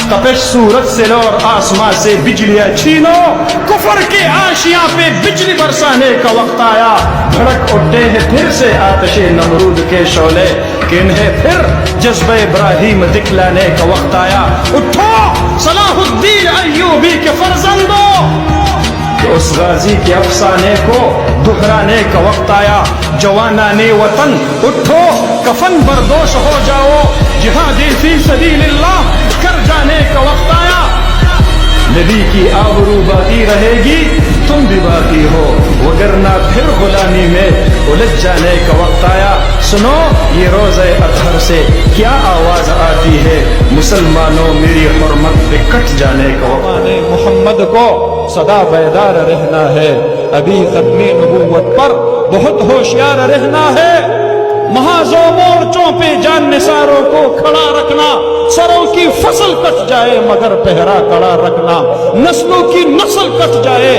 تپش سورج سے لو اور آسمان سے بجلیاں چھینو، کفر کے آشیاں پہ بجلی برسانے کا وقت آیا، بھڑک اٹھے ہیں پھر سے آتش نمرود کے شعلے، کہ انہیں پھر جذبہ ابراہیم دکھلانے کا وقت آیا۔ اٹھو صلاح الدین ایوبی کے فرزندوں، کہ اس غازی کے افسانے کو دہرانے کا وقت آیا۔ جوانان وطن اٹھو، کفن بردوش ہو جاؤ، جہادی فی سبیل اللہ کر جانے کا وقت آیا۔ نبی کی آبرو باقی رہے گی، تم بھی باقی ہو، وگرنہ پھر غلامی میں الجھ جانے کا وقت آیا۔ سنو یہ روزہ اطہر سے کیا آواز آتی ہے، مسلمانوں میری حرمت پہ کٹ جانے کا وقت۔ محمد کو سدا بیدار رہنا ہے، ابھی ختم نبوت پر بہت ہوشیار رہنا ہے۔ محاذ و مورچوں پہ جان نثاروں کو کھڑا رکھنا، سروں کی فصل کٹ جائے مگر پہرا کڑا رکھنا، نسلوں کی نسل کٹ جائے